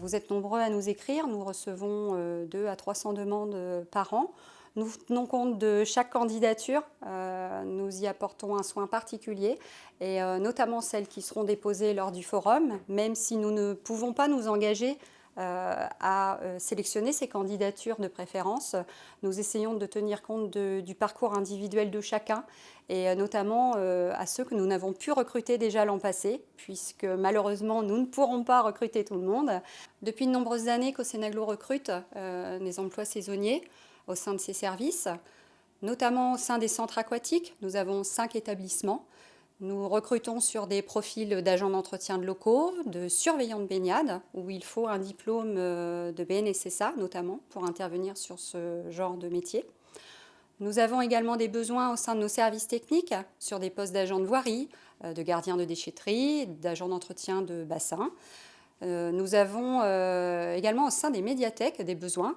Vous êtes nombreux à nous écrire, nous recevons 200 à 300 demandes par an. Nous tenons compte de chaque candidature, nous y apportons un soin particulier, et notamment celles qui seront déposées lors du forum, même si nous ne pouvons pas nous engager à sélectionner ces candidatures de préférence. Nous essayons de tenir compte du parcours individuel de chacun, et notamment à ceux que nous n'avons pu recruter déjà l'an passé, puisque malheureusement nous ne pourrons pas recruter tout le monde. Depuis de nombreuses années, Cosenaglo recrute des emplois saisonniers au sein de ses services, notamment au sein des centres aquatiques. Nous avons 5 établissements. Nous recrutons sur des profils d'agents d'entretien de locaux, de surveillants de baignade, où il faut un diplôme de BNSSA notamment pour intervenir sur ce genre de métier. Nous avons également des besoins au sein de nos services techniques sur des postes d'agents de voirie, de gardiens de déchetterie, d'agents d'entretien de bassin. Nous avons également au sein des médiathèques des besoins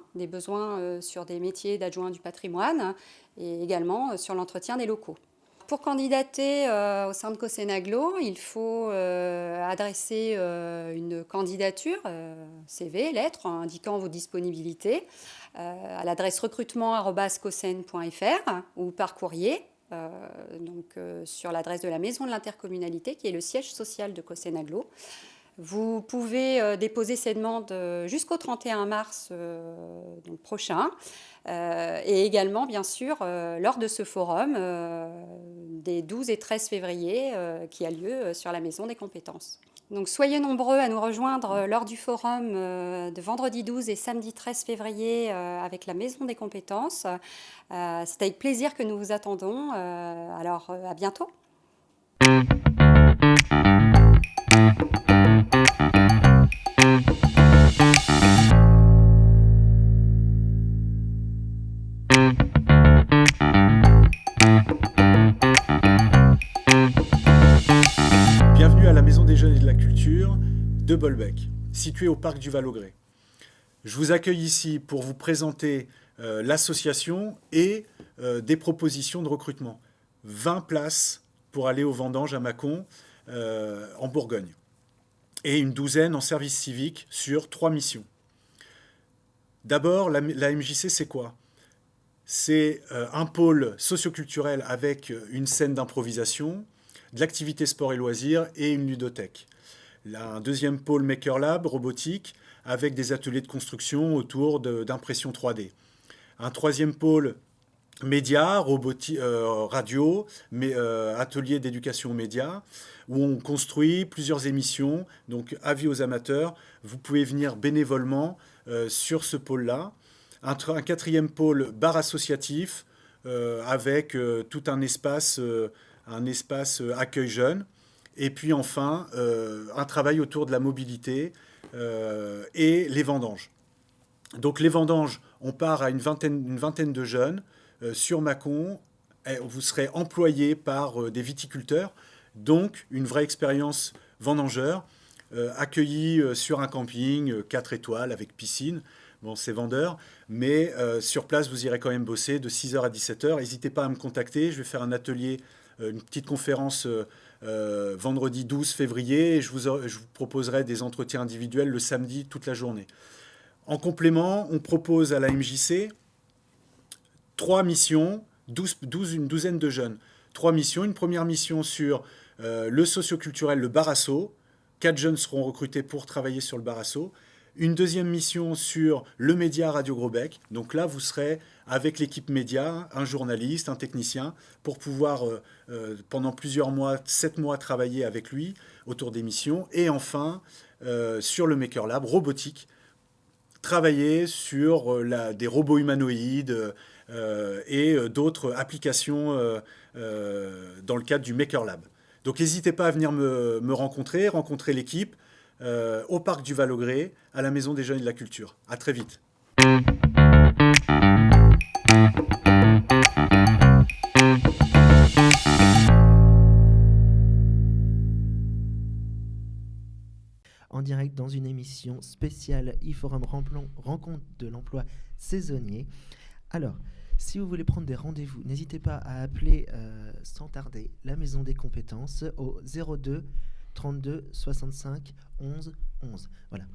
sur des métiers d'adjoint du patrimoine et également sur l'entretien des locaux. Pour candidater au sein de Cosenaglo, il faut adresser une candidature, CV, lettre, indiquant vos disponibilités, à l'adresse recrutement@cosen.fr ou par courrier, sur l'adresse de la Maison de l'Intercommunalité, qui est le siège social de Cosenaglo. Vous pouvez déposer ces demandes jusqu'au 31 mars prochain, et également, bien sûr, lors de ce forum des 12 et 13 février qui a lieu sur la Maison des compétences. Donc soyez nombreux à nous rejoindre lors du forum de vendredi 12 et samedi 13 février avec la Maison des compétences. C'est avec plaisir que nous vous attendons. Alors à bientôt. Bienvenue à la Maison des Jeunes et de la Culture de Bolbec, située au parc du Val-au-Grès. Je vous accueille ici pour vous présenter l'association et des propositions de recrutement. 20 places pour aller aux vendanges à Mâcon, en Bourgogne, et une douzaine en service civique sur 3 missions. D'abord, la MJC, c'est quoi ? C'est un pôle socioculturel avec une scène d'improvisation, de l'activité sport et loisirs et une ludothèque. Là, un deuxième pôle Maker Lab, robotique, avec des ateliers de construction autour d'impression 3D. Un troisième pôle médias, radio, atelier d'éducation aux médias, où on construit plusieurs émissions. Donc, avis aux amateurs, vous pouvez venir bénévolement sur ce pôle-là. Un quatrième pôle, bar associatif, avec tout un espace accueil jeune. Et puis enfin, un travail autour de la mobilité et les vendanges. Donc les vendanges, on part à une vingtaine de jeunes sur Mâcon. Vous serez employés par des viticulteurs, donc une vraie expérience vendangeur, accueillis sur un camping 4 étoiles avec piscine. Bon, c'est vendeur, mais sur place, vous irez quand même bosser de 6h à 17h. N'hésitez pas à me contacter. Je vais faire un atelier, une petite conférence vendredi 12 février. Et je vous proposerai des entretiens individuels le samedi toute la journée. En complément, on propose à la MJC 3 missions, une douzaine de jeunes. 3 missions. Une première mission sur le socioculturel, le Barasso. 4 jeunes seront recrutés pour travailler sur le Barasso. Une deuxième mission sur le média Radio Grosbec. Donc là, vous serez avec l'équipe média, un journaliste, un technicien, pour pouvoir, pendant plusieurs mois, 7 mois, travailler avec lui autour des missions. Et enfin, sur le Maker Lab, robotique, travailler sur des robots humanoïdes et d'autres applications dans le cadre du Maker Lab. Donc n'hésitez pas à venir me rencontrer l'équipe, au parc du Val-au-Grès, à la Maison des Jeunes et de la Culture. À très vite. En direct dans une émission spéciale e-Forum Rencontre de l'emploi saisonnier. Alors, si vous voulez prendre des rendez-vous, n'hésitez pas à appeler sans tarder la Maison des compétences au 02 32 65 11 11. Voilà.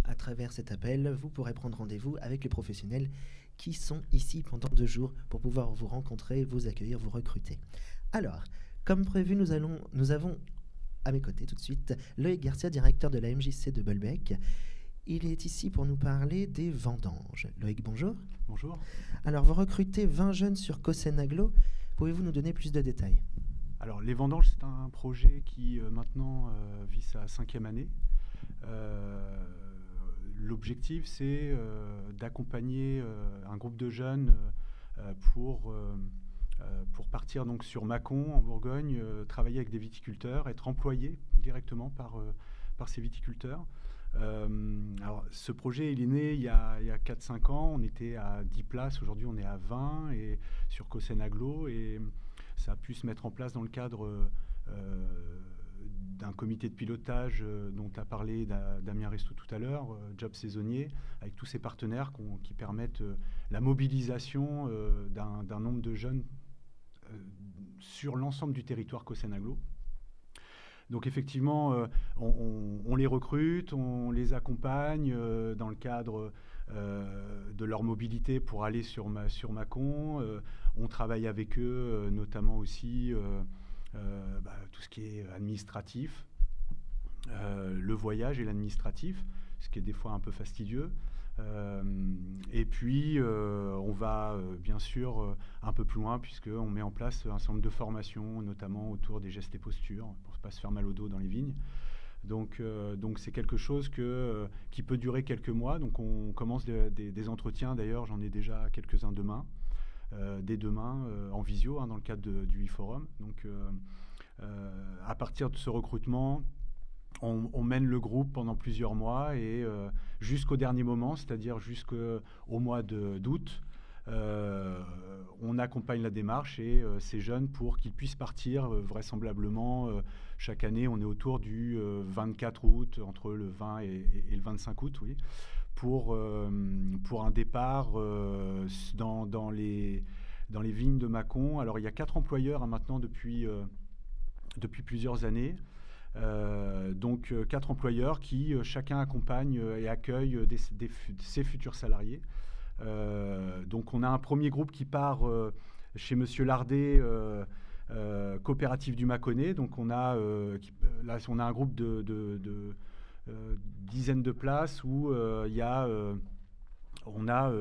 À travers cet appel, vous pourrez prendre rendez-vous avec les professionnels qui sont ici pendant 2 jours pour pouvoir vous rencontrer, vous accueillir, vous recruter. Alors, comme prévu, nous avons à mes côtés tout de suite Loïc Garcia, directeur de la MJC de Bolbec. Il est ici pour nous parler des vendanges. Loïc, bonjour. Bonjour. Alors, vous recrutez 20 jeunes sur Cossenaglo. Pouvez-vous nous donner plus de détails ? Alors, les vendanges, c'est un projet qui maintenant vit sa 5e année. L'objectif, c'est d'accompagner un groupe de jeunes pour partir donc sur Mâcon, en Bourgogne, travailler avec des viticulteurs, être employé directement par ces viticulteurs. Alors, ce projet, il est né il y a 4-5 ans. On était à 10 places. Aujourd'hui, on est à 20 et sur Cossenaglo. Et ça a pu se mettre en place dans le cadre d'un comité de pilotage dont a parlé Damien Restou tout à l'heure, Job Saisonnier, avec tous ses partenaires qui permettent la mobilisation d'un nombre de jeunes sur l'ensemble du territoire Cossenaglo. Donc effectivement, on les recrute, on les accompagne dans le cadre de leur mobilité pour aller sur Mâcon. On travaille avec eux, notamment aussi tout ce qui est administratif, le voyage et l'administratif, ce qui est des fois un peu fastidieux. Et puis, on va bien sûr un peu plus loin puisqu'on met en place un certain nombre de formations, notamment autour des gestes et postures, pour ne pas se faire mal au dos dans les vignes. Donc c'est quelque chose qui peut durer quelques mois. Donc on commence des entretiens, d'ailleurs j'en ai déjà quelques-uns demain, dès demain en visio dans le cadre du e-forum. Donc à partir de ce recrutement, on mène le groupe pendant plusieurs mois et jusqu'au dernier moment, c'est-à-dire jusqu'au mois d'août, on accompagne la démarche et ces jeunes pour qu'ils puissent partir vraisemblablement chaque année. On est autour du 24 août, entre le 20 et le 25 août, oui, pour un départ dans les vignes de Mâcon. Alors il y a 4 employeurs maintenant depuis plusieurs années. Donc 4 employeurs qui chacun accompagne et accueille ses futurs salariés. Donc on a un premier groupe qui part chez Monsieur Lardet, coopérative du Mâconnais. Donc on a un groupe de dizaines de places où on a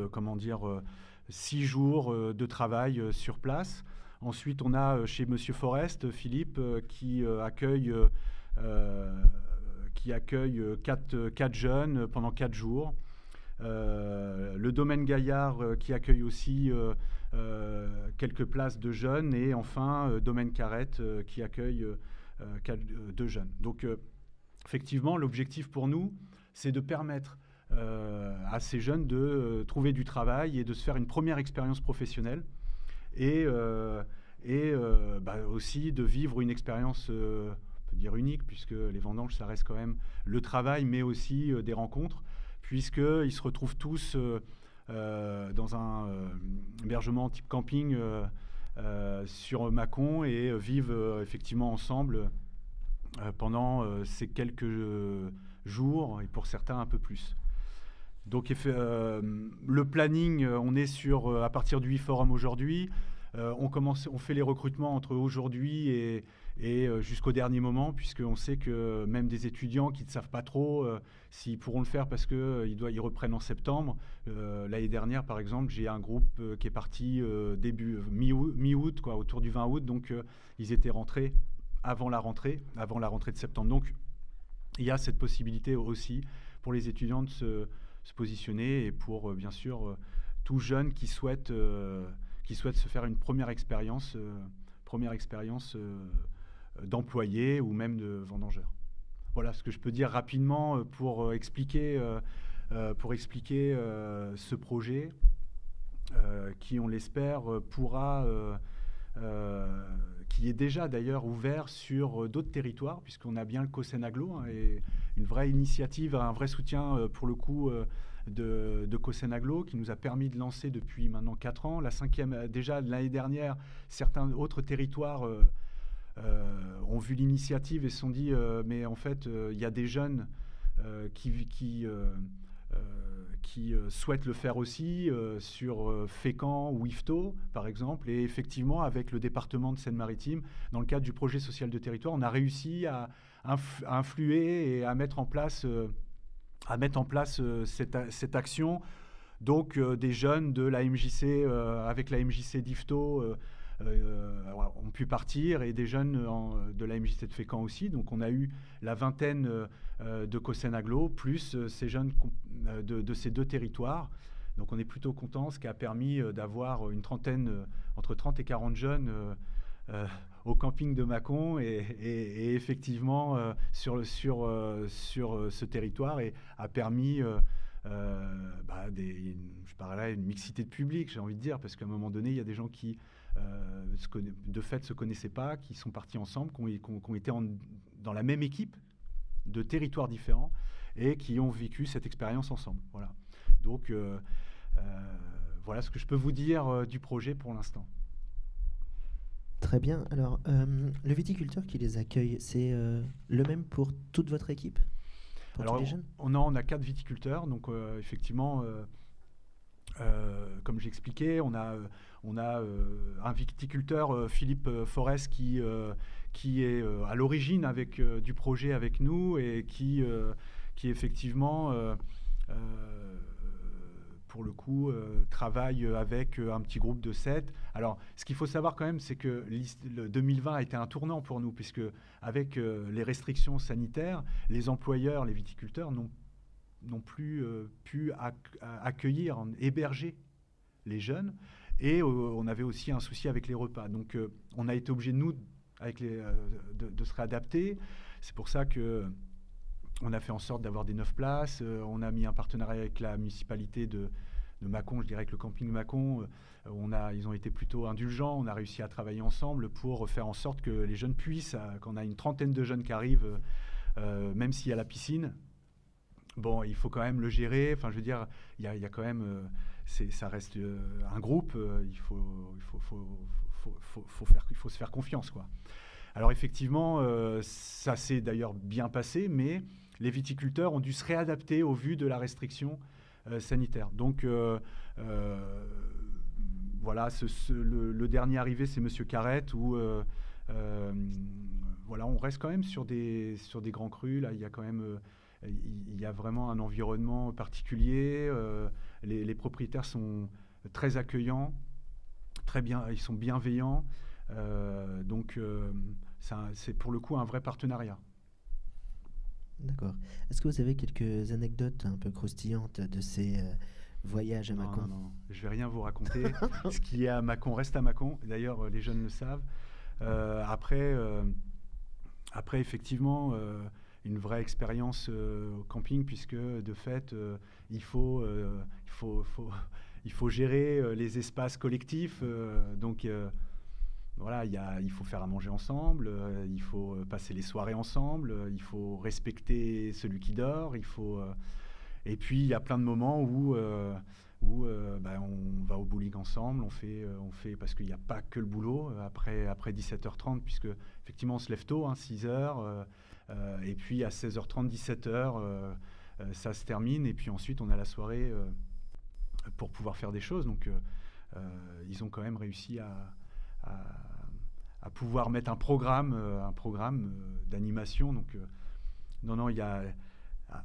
6 jours de travail sur place. Ensuite on a chez Monsieur Forest, Philippe, qui accueille 4 jeunes pendant 4 jours. Le domaine Gaillard qui accueille aussi quelques places de jeunes. Et enfin, domaine Carrette qui accueille 2 jeunes. Donc, effectivement, l'objectif pour nous, c'est de permettre à ces jeunes de trouver du travail et de se faire une première expérience professionnelle. Et aussi de vivre une expérience on peut dire unique, puisque les vendanges, ça reste quand même le travail, mais aussi des rencontres, puisqu'ils se retrouvent tous dans un hébergement type camping sur Mâcon et vivent effectivement ensemble pendant ces quelques jours, et pour certains un peu plus. Donc le planning, on est sur à partir du e-forum aujourd'hui. On fait les recrutements entre aujourd'hui et jusqu'au dernier moment, puisqu'on sait que même des étudiants qui ne savent pas trop s'ils pourront le faire parce qu'ils reprennent en septembre. L'année dernière, par exemple, j'ai un groupe qui est parti mi-août, autour du 20 août. Donc, ils étaient rentrés avant la rentrée de septembre. Donc, il y a cette possibilité aussi pour les étudiants de se positionner et pour, bien sûr, tout jeune qui souhaite se faire une première expérience d'employé ou même de vendangeur. Voilà ce que je peux dire rapidement pour expliquer ce projet qui, on l'espère, qui est déjà d'ailleurs ouvert sur d'autres territoires, puisqu'on a bien le Cossenaglo et une vraie initiative, un vrai soutien pour le coup de Cossenaglo qui nous a permis de lancer depuis maintenant 4 ans. La 5e, déjà l'année dernière, certains autres territoires ont vu l'initiative et se sont dit mais en fait il y a des jeunes qui souhaitent le faire aussi sur Fécamp ou Yvetot, par exemple. Et effectivement, avec le département de Seine-Maritime, dans le cadre du projet social de territoire, on a réussi à influer et à mettre en place, cette action. Donc, des jeunes de la MJC, avec la MJC d'Yvetot, ont pu partir, et des jeunes de la MJC de Fécamp aussi. Donc on a eu la vingtaine de Cossen Agglo, plus ces jeunes de ces deux territoires. Donc on est plutôt content, ce qui a permis d'avoir une trentaine, entre 30 et 40 jeunes au camping de Mâcon, et effectivement sur ce territoire, et a permis je parle là une mixité de public, j'ai envie de dire, parce qu'à un moment donné, il y a des gens qui de fait se connaissaient pas, qui sont partis ensemble, qui ont été dans la même équipe de territoires différents, et qui ont vécu cette expérience ensemble. Voilà. Donc voilà ce que je peux vous dire du projet pour l'instant. Très bien. Alors, le viticulteur qui les accueille, c'est le même pour toute votre équipe? Pour Alors, tous les jeunes? on a 4 viticulteurs, donc effectivement, comme j'expliquais, on a un viticulteur, Philippe Forest, qui est à l'origine du projet avec nous, et qui effectivement, pour le coup, travaille avec un petit groupe de 7. Alors, ce qu'il faut savoir quand même, c'est que le 2020 a été un tournant pour nous, puisque avec les restrictions sanitaires, les employeurs, les viticulteurs n'ont plus pu accueillir, héberger les jeunes, et on avait aussi un souci avec les repas. Donc, on a été obligé, nous, de se réadapter. C'est pour ça que on a fait en sorte d'avoir des 9 places. On a mis un partenariat avec la municipalité de Mâcon, je dirais que le camping Mâcon. Ils ont été plutôt indulgents. On a réussi à travailler ensemble pour faire en sorte que les jeunes puissent, quand on a une trentaine de jeunes qui arrivent, même s'il y a la piscine, bon, il faut quand même le gérer. Enfin, je veux dire, il y a quand même, ça reste un groupe. Il faut se faire confiance, quoi. Alors effectivement, ça s'est d'ailleurs bien passé, mais les viticulteurs ont dû se réadapter au vu de la restriction sanitaire. Donc voilà, le dernier arrivé, c'est Monsieur Carrette, où voilà, on reste quand même sur des grands crus. Là, il y a quand même il y a vraiment un environnement particulier. Les propriétaires sont très accueillants, très bien, ils sont bienveillants. Donc c'est pour le coup un vrai partenariat. D'accord. Est-ce que vous avez quelques anecdotes un peu croustillantes de ces voyages à Mâcon? Non, je ne vais rien vous raconter. Ce qui est à Mâcon reste à Mâcon. D'ailleurs, les jeunes le savent. Après, effectivement, une vraie expérience au camping, puisque de fait, il faut gérer les espaces collectifs. Donc voilà, il faut faire à manger ensemble, il faut passer les soirées ensemble, il faut respecter celui qui dort, et puis il y a plein de moments où on va au bowling ensemble, on fait parce qu'il n'y a pas que le boulot après 17h30, puisque effectivement on se lève tôt, 6h, et puis à 16h30, 17h, ça se termine, et puis ensuite on a la soirée pour pouvoir faire des choses. Donc ils ont quand même réussi à pouvoir mettre un programme d'animation. Donc non, il y a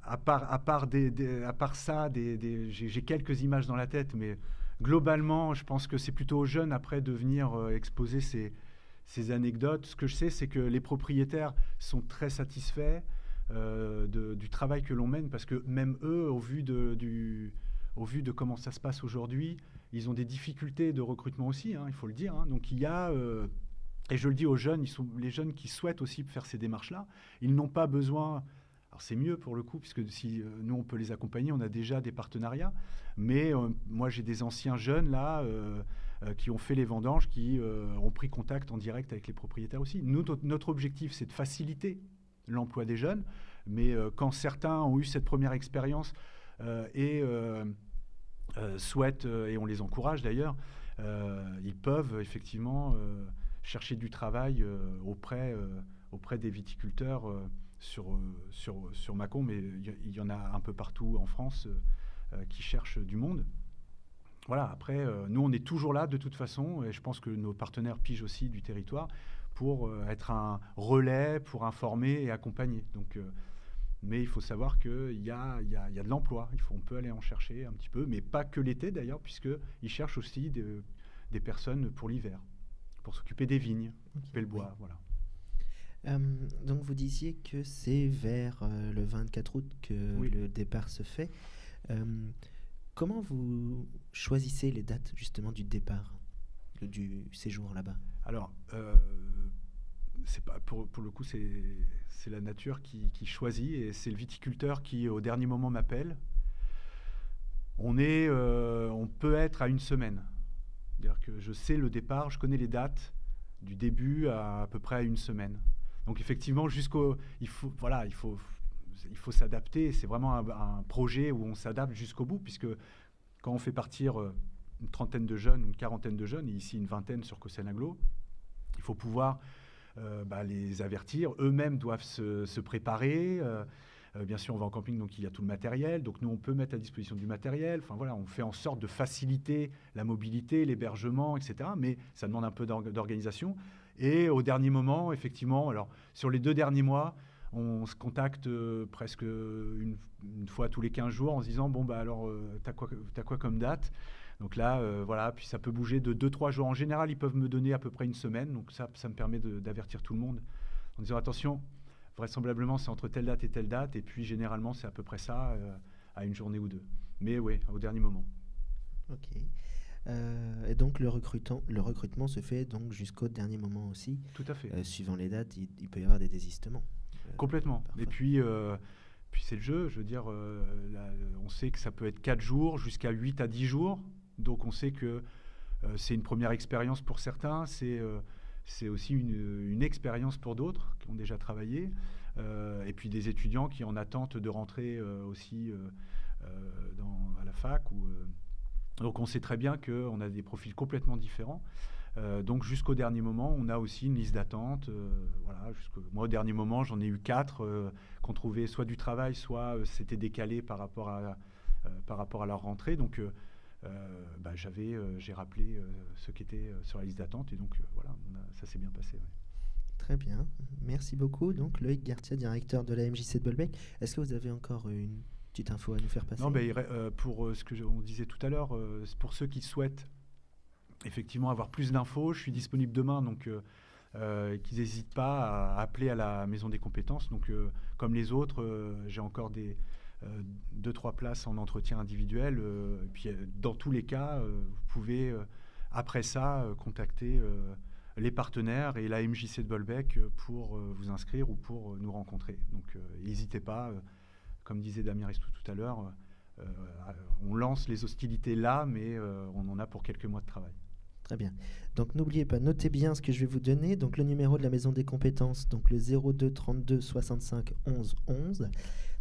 à part ça, j'ai quelques images dans la tête, mais globalement, je pense que c'est plutôt aux jeunes après de venir exposer ces anecdotes. Ce que je sais, c'est que les propriétaires sont très satisfaits du travail que l'on mène, parce que même eux, au vu de comment ça se passe aujourd'hui, ils ont des difficultés de recrutement aussi, il faut le dire. Donc il y a, et je le dis aux jeunes, les jeunes qui souhaitent aussi faire ces démarches-là, ils n'ont pas besoin. Alors c'est mieux pour le coup, puisque si nous on peut les accompagner, on a déjà des partenariats. Mais moi j'ai des anciens jeunes là qui ont fait les vendanges, qui ont pris contact en direct avec les propriétaires aussi. Notre objectif, c'est de faciliter l'emploi des jeunes, mais quand certains ont eu cette première expérience souhaitent, et on les encourage d'ailleurs, ils peuvent effectivement chercher du travail auprès des viticulteurs sur Mâcon, mais il y en a un peu partout en France qui cherchent du monde. Voilà, après, nous, on est toujours là de toute façon, et je pense que nos partenaires pigent aussi du territoire pour être un relais, pour informer et accompagner. Donc, mais il faut savoir qu'il y a de l'emploi, on peut aller en chercher un petit peu, mais pas que l'été d'ailleurs, puisqu'ils cherchent aussi des personnes pour l'hiver, pour s'occuper des vignes, occuper le bois, voilà. Donc vous disiez que c'est vers le 24 août que le départ se fait. Comment vous choisissez les dates justement du départ, du séjour là-bas? Alors, c'est pas, pour le coup, c'est la nature qui choisit, et c'est le viticulteur qui, au dernier moment, m'appelle. On peut être à une semaine. C'est-à-dire que je sais le départ, je connais les dates du début à peu près à une semaine. Donc effectivement, il faut s'adapter. C'est vraiment un projet où on s'adapte jusqu'au bout, puisque quand on fait partir une trentaine de jeunes, une quarantaine de jeunes, et ici une vingtaine sur Cossen-Aglo, il faut pouvoir les avertir. Eux-mêmes doivent se préparer. Bien sûr, on va en camping, donc il y a tout le matériel. Donc nous, on peut mettre à disposition du matériel. Enfin voilà, on fait en sorte de faciliter la mobilité, l'hébergement, etc. Mais ça demande un peu d'organisation. Et au dernier moment, effectivement, alors sur les 2 derniers mois, on se contacte presque une fois tous les 15 jours en se disant, bon, bah alors, t'as quoi comme date? Donc là, voilà, puis ça peut bouger de 2-3 jours. En général, ils peuvent me donner à peu près une semaine. Donc ça me permet d'avertir tout le monde en disant, attention, vraisemblablement, c'est entre telle date et telle date. Et puis, généralement, c'est à peu près ça, à une journée ou 2. Mais oui, au dernier moment. Ok. Et donc, le recrutement se fait donc jusqu'au dernier moment aussi. Tout à fait. Suivant les dates, il peut y avoir des désistements. Complètement. Parfois. Et puis c'est le jeu. Je veux dire, on sait que ça peut être 4 jours jusqu'à 8 à 10 jours. Donc, on sait que c'est une première expérience pour certains. C'est aussi une expérience pour d'autres qui ont déjà travaillé. Et puis des étudiants qui en attente de rentrer aussi à la fac. Donc on sait très bien qu'on a des profils complètement différents. Donc jusqu'au dernier moment, on a aussi une liste d'attente. Voilà, moi, au dernier moment, j'en ai eu 4 qu'on trouvait soit du travail, soit c'était décalé par rapport à leur rentrée. Donc j'ai rappelé ceux qui étaient sur la liste d'attente, et donc voilà, ça s'est bien passé. Ouais. Très bien, merci beaucoup. Donc Loïc Garcia, directeur de la MJC de Bolbec. Est-ce que vous avez encore une petite info à nous faire passer? Non, pour ce que on disait tout à l'heure, pour ceux qui souhaitent effectivement avoir plus d'infos, je suis disponible demain, donc qu'ils n'hésitent pas à appeler à la Maison des compétences. Donc comme les autres, j'ai encore 2-3 places en entretien individuel. Et puis dans tous les cas, vous pouvez après ça contacter les partenaires et la MJC de Bolbec pour vous inscrire ou pour nous rencontrer. Donc n'hésitez pas, comme disait Damien Ristou tout à l'heure, on lance les hostilités là, mais on en a pour quelques mois de travail. Très bien. Donc n'oubliez pas, notez bien ce que je vais vous donner. Donc le numéro de la Maison des compétences, donc le 02 32 65 11 11.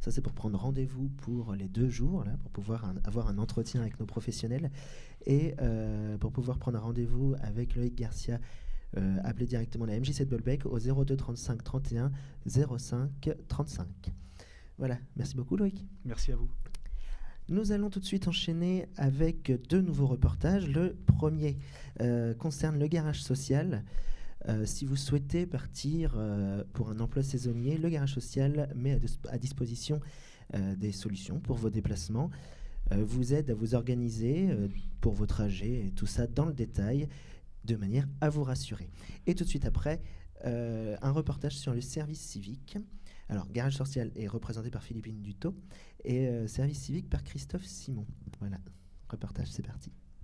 Ça, c'est pour prendre rendez-vous pour les 2 jours, là, pour pouvoir avoir un entretien avec nos professionnels. Et pour pouvoir prendre un rendez-vous avec Loïc Garcia, appelez directement la MJC de Bolbec au 02 35 31 05 35. Voilà, merci beaucoup Loïc. Merci à vous. Nous allons tout de suite enchaîner avec 2 nouveaux reportages. Le premier concerne le garage social. Si vous souhaitez partir pour un emploi saisonnier, le garage social met à disposition des solutions pour vos déplacements, vous aide à vous organiser pour vos trajets et tout ça dans le détail, de manière à vous rassurer. Et tout de suite après, un reportage sur le service civique. Alors, Garage Social est représenté par Philippine Dutot et Service civique par Christophe Simon. Voilà, reportage, c'est parti.